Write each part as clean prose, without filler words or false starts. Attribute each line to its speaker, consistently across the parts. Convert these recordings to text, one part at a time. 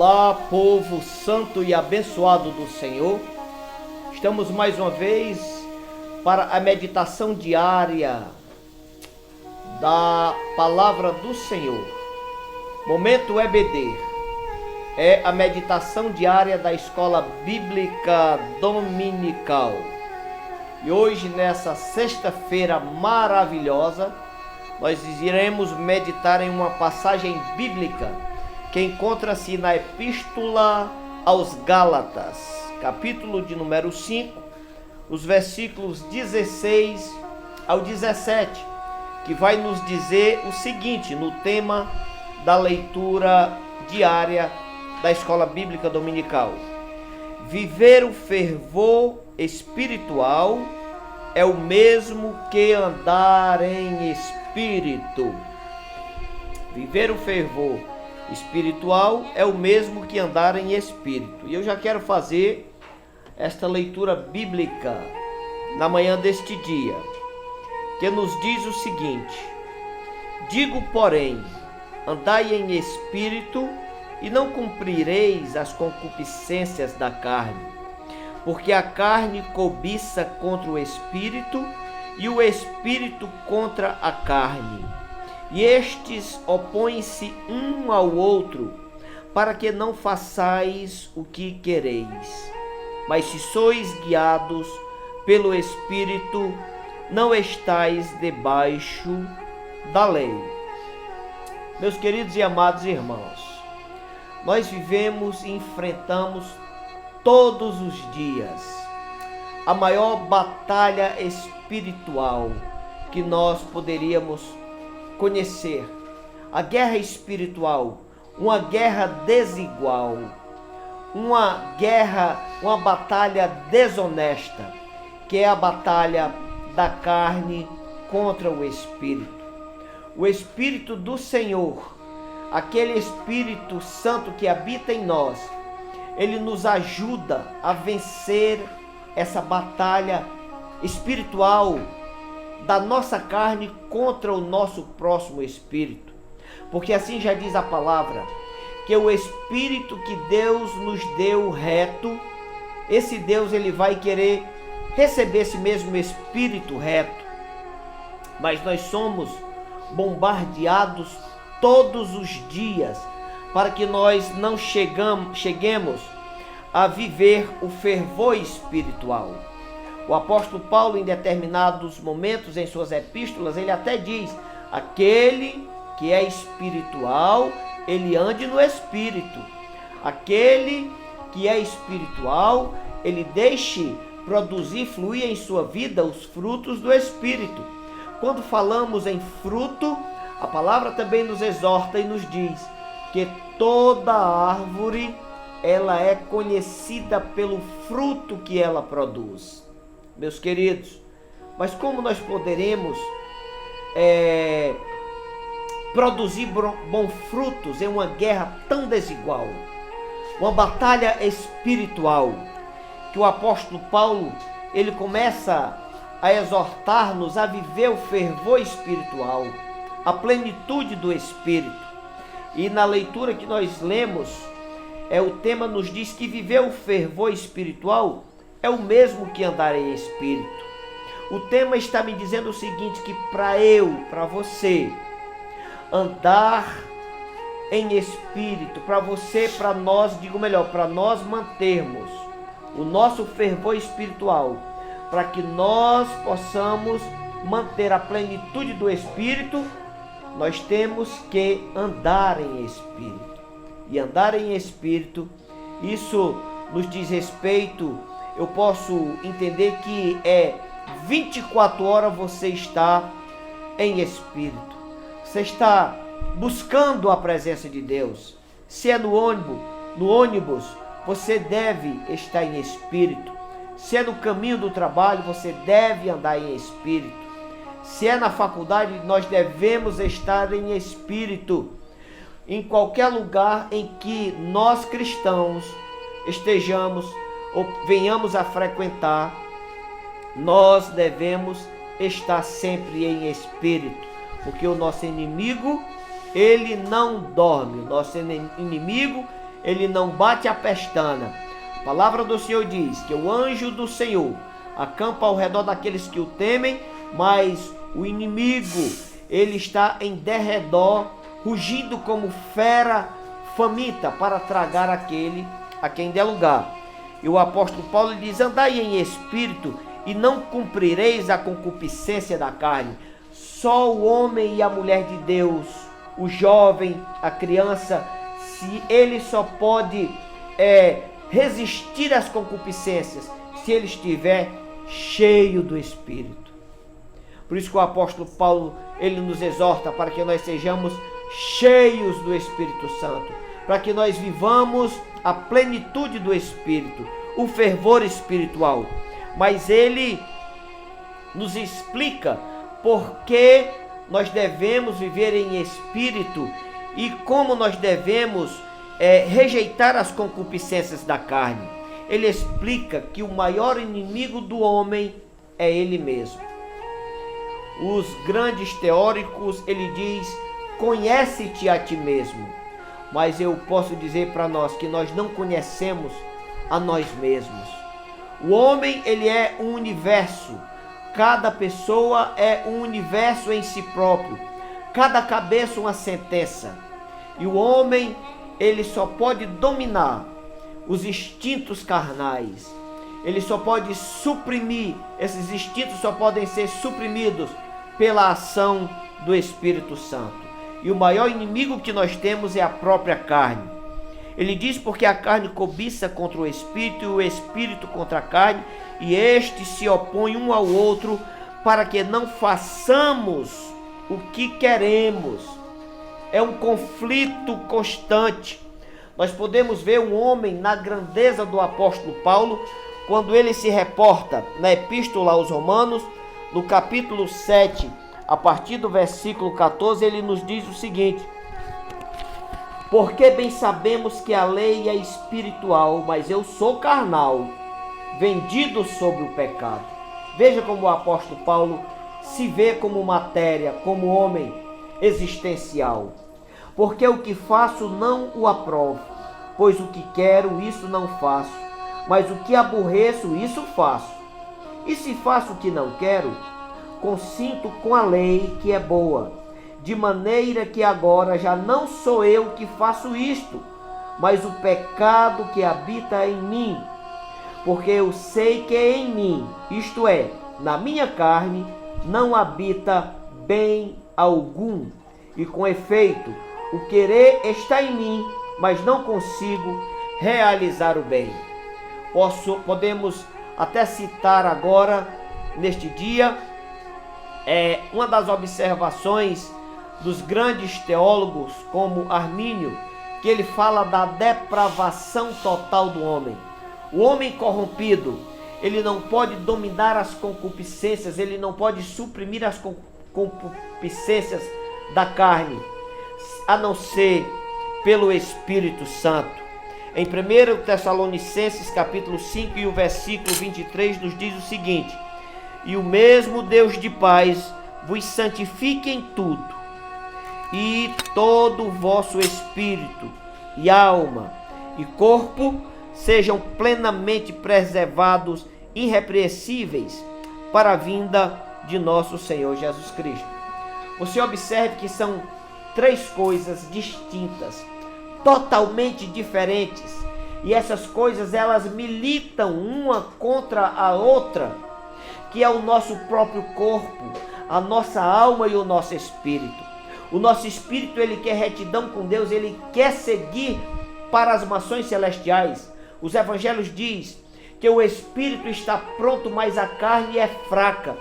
Speaker 1: Olá, povo santo e abençoado do Senhor. Estamos mais uma vez para a meditação diária da palavra do Senhor. Momento EBD é a meditação diária da Escola Bíblica Dominical. E hoje, nessa sexta-feira maravilhosa, nós iremos meditar em uma passagem bíblica que encontra-se na Epístola aos Gálatas, capítulo de número 5, os versículos 16 ao 17, que vai nos dizer o seguinte, no tema da leitura diária da Escola Bíblica Dominical: viver o fervor espiritual é o mesmo que andar em espírito. Viver o fervor espiritual é o mesmo que andar em espírito. E eu já quero fazer esta leitura bíblica na manhã deste dia, que nos diz o seguinte: digo, porém, andai em espírito e não cumprireis as concupiscências da carne, porque a carne cobiça contra o espírito e o espírito contra a carne. E estes opõem-se um ao outro, para que não façais o que quereis. Mas se sois guiados pelo Espírito, não estais debaixo da lei. Meus queridos e amados irmãos, nós vivemos e enfrentamos todos os dias a maior batalha espiritual que nós poderíamos conhecer, a guerra espiritual, uma guerra desigual, uma batalha desonesta, que é a batalha da carne contra o Espírito. O Espírito do Senhor, aquele Espírito Santo que habita em nós, ele nos ajuda a vencer essa batalha espiritual da nossa carne contra o nosso próximo espírito. Porque assim já diz a palavra, que o Espírito que Deus nos deu reto, esse Deus ele vai querer receber esse mesmo Espírito reto. Mas nós somos bombardeados todos os dias para que nós não cheguemos a viver o fervor espiritual. O apóstolo Paulo, em determinados momentos em suas epístolas, ele até diz: aquele que é espiritual, ele ande no Espírito. Aquele que é espiritual, ele deixe produzir, fluir em sua vida os frutos do Espírito. Quando falamos em fruto, a palavra também nos exorta e nos diz que toda árvore, ela é conhecida pelo fruto que ela produz. Meus queridos, mas como nós poderemos produzir bons frutos em uma guerra tão desigual? Uma batalha espiritual, que o apóstolo Paulo, ele começa a exortar-nos a viver o fervor espiritual, a plenitude do Espírito. E na leitura que nós lemos, o tema nos diz que viver o fervor espiritual é o mesmo que andar em espírito. O tema está me dizendo o seguinte, que para você andar em espírito, para nós mantermos o nosso fervor espiritual, para que nós possamos manter a plenitude do Espírito, nós temos que andar em espírito. E andar em espírito, isso nos diz respeito. Eu posso entender que 24 horas você está em espírito. Você está buscando a presença de Deus. Se é no ônibus, você deve estar em espírito. Se é no caminho do trabalho, você deve andar em espírito. Se é na faculdade, nós devemos estar em espírito. Em qualquer lugar em que nós cristãos estejamos ou venhamos a frequentar, nós devemos estar sempre em espírito, porque o nosso inimigo, ele não dorme. O nosso inimigo, ele não bate a pestana. A palavra do Senhor diz que o anjo do Senhor acampa ao redor daqueles que o temem, mas o inimigo, ele está em derredor, rugindo como fera faminta para tragar aquele a quem der lugar. E o apóstolo Paulo diz: andai em espírito e não cumprireis a concupiscência da carne. Só o homem e a mulher de Deus, o jovem, a criança, se ele só pode resistir às concupiscências se ele estiver cheio do Espírito. Por isso que o apóstolo Paulo, ele nos exorta para que nós sejamos cheios do Espírito Santo, para que nós vivamos a plenitude do Espírito, o fervor espiritual. Mas ele nos explica por que nós devemos viver em Espírito e como nós devemos rejeitar as concupiscências da carne. Ele explica que o maior inimigo do homem é ele mesmo. Os grandes teóricos, ele diz: conhece-te a ti mesmo. Mas eu posso dizer para nós que nós não conhecemos a nós mesmos. O homem, ele é um universo. Cada pessoa é um universo em si próprio. Cada cabeça uma sentença. E o homem, ele só pode dominar os instintos carnais. Ele só pode suprimir, esses instintos só podem ser suprimidos pela ação do Espírito Santo. E o maior inimigo que nós temos é a própria carne. Ele diz: porque a carne cobiça contra o Espírito e o Espírito contra a carne, e estes se opõem um ao outro, para que não façamos o que queremos. É um conflito constante. Nós podemos ver um homem na grandeza do apóstolo Paulo, quando ele se reporta na Epístola aos Romanos, no capítulo 7, a partir do versículo 14, ele nos diz o seguinte: porque bem sabemos que a lei é espiritual, mas eu sou carnal, vendido sobre o pecado. Veja como o apóstolo Paulo se vê como matéria, como homem existencial. Porque o que faço não o aprovo, pois o que quero, isso não faço, mas o que aborreço, isso faço. E se faço o que não quero, consinto com a lei que é boa, de maneira que agora já não sou eu que faço isto, mas o pecado que habita em mim. Porque eu sei que em mim, isto é, na minha carne, não habita bem algum. E com efeito, o querer está em mim, mas não consigo realizar o bem. Podemos até citar agora, neste dia, uma das observações dos grandes teólogos, como Armínio, que ele fala da depravação total do homem. O homem corrompido, ele não pode dominar as concupiscências, ele não pode suprimir as concupiscências da carne, a não ser pelo Espírito Santo. Em 1 Tessalonicenses capítulo 5 e o versículo 23 nos diz o seguinte: e o mesmo Deus de paz vos santifique em tudo, e todo o vosso espírito e alma e corpo sejam plenamente preservados, irrepreensíveis, para a vinda de nosso Senhor Jesus Cristo. Você observe que são três coisas distintas, totalmente diferentes, e essas coisas elas militam uma contra a outra, que é o nosso próprio corpo, a nossa alma e o nosso espírito. O nosso espírito, ele quer retidão com Deus, ele quer seguir para as mansões celestiais. Os evangelhos dizem que o espírito está pronto, mas a carne é fraca.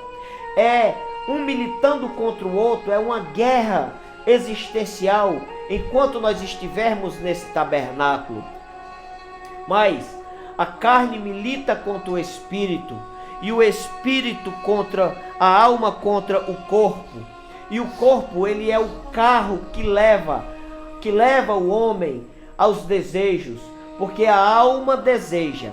Speaker 1: É um militando contra o outro, é uma guerra existencial enquanto nós estivermos nesse tabernáculo. Mas a carne milita contra o espírito, e o espírito contra a alma, contra o corpo. E o corpo, ele é o carro que leva o homem aos desejos, porque a alma deseja.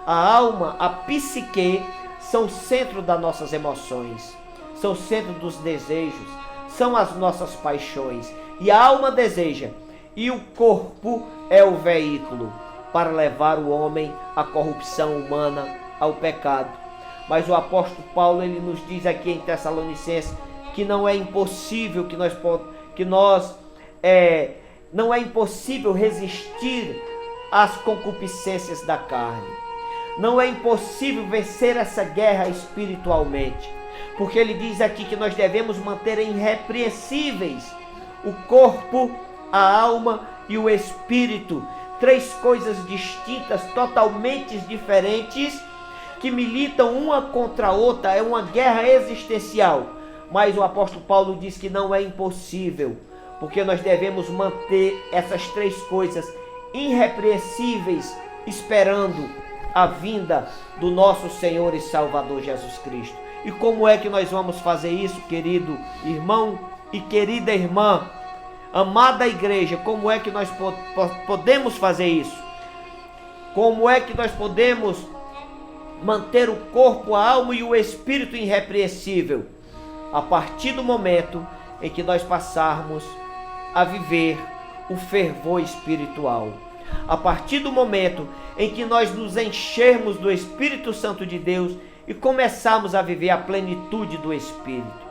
Speaker 1: A alma, a psique, são o centro das nossas emoções, são o centro dos desejos, são as nossas paixões. E a alma deseja. e o corpo é o veículo para levar o homem à corrupção humana, ao pecado. Mas o apóstolo Paulo, ele nos diz aqui em Tessalonicenses que não é impossível não é impossível resistir às concupiscências da carne. Não é impossível vencer essa guerra espiritualmente, porque ele diz aqui que nós devemos manter irrepreensíveis o corpo, a alma e o espírito, três coisas distintas, totalmente diferentes, que militam uma contra a outra. É uma guerra existencial, mas o apóstolo Paulo diz que não é impossível, porque nós devemos manter essas três coisas irrepreensíveis, esperando a vinda do nosso Senhor e Salvador Jesus Cristo. E como é que nós vamos fazer isso, querido irmão e querida irmã, amada igreja? Como é que nós podemos fazer isso? Como é que nós podemos manter o corpo, a alma e o espírito irrepreensível? A partir do momento em que nós passarmos a viver o fervor espiritual. A partir do momento em que nós nos enchermos do Espírito Santo de Deus e começarmos a viver a plenitude do Espírito.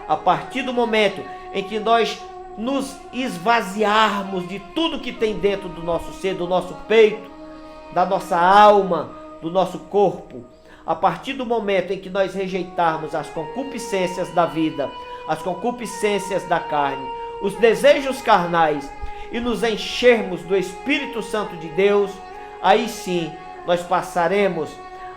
Speaker 1: A partir do momento em que nós nos esvaziarmos de tudo que tem dentro do nosso ser, do nosso peito, da nossa alma, do nosso corpo. A partir do momento em que nós rejeitarmos as concupiscências da vida, as concupiscências da carne, os desejos carnais, e nos enchermos do Espírito Santo de Deus, aí sim nós passaremos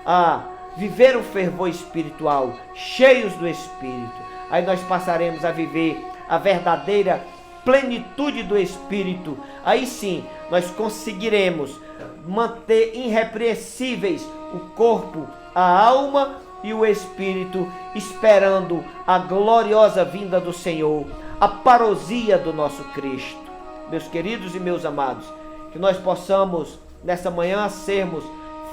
Speaker 1: a viver o fervor espiritual, cheios do Espírito. Aí nós passaremos a viver a verdadeira plenitude do Espírito. Aí sim nós conseguiremos manter irrepreensíveis o corpo, a alma e o Espírito, esperando a gloriosa vinda do Senhor, a parousia do nosso Cristo. Meus queridos e meus amados, que nós possamos nessa manhã sermos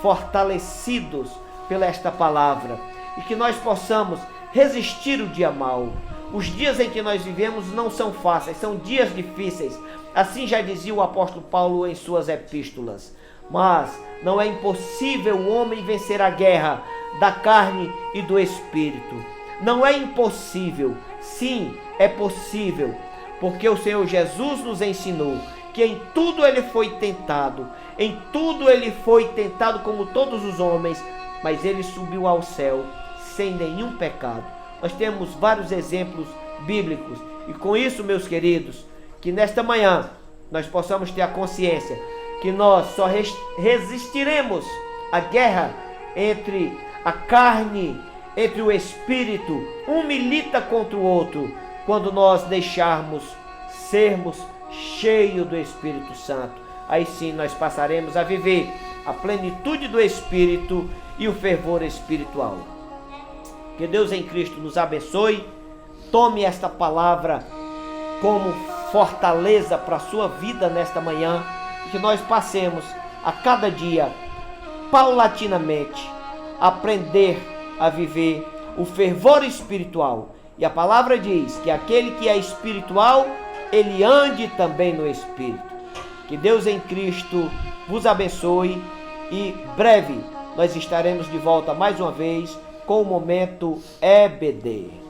Speaker 1: fortalecidos pela esta palavra e que nós possamos resistir o dia mau. Os dias em que nós vivemos não são fáceis, são dias difíceis. Assim já dizia o apóstolo Paulo em suas epístolas. Mas não é impossível o homem vencer a guerra da carne e do espírito. Não é impossível, sim, é possível. Porque o Senhor Jesus nos ensinou que em tudo ele foi tentado, como todos os homens, mas ele subiu ao céu sem nenhum pecado. Nós temos vários exemplos bíblicos e com isso, meus queridos, que nesta manhã nós possamos ter a consciência que nós só resistiremos à guerra entre a carne, entre o espírito, um milita contra o outro, quando nós deixarmos sermos cheios do Espírito Santo. Aí sim nós passaremos a viver a plenitude do Espírito e o fervor espiritual. Que Deus em Cristo nos abençoe. Tome esta palavra como fortaleza para a sua vida nesta manhã. E que nós passemos a cada dia, paulatinamente, aprender a viver o fervor espiritual. E a palavra diz que aquele que é espiritual, ele ande também no Espírito. Que Deus em Cristo vos abençoe e breve nós estaremos de volta mais uma vez com o Momento EBD.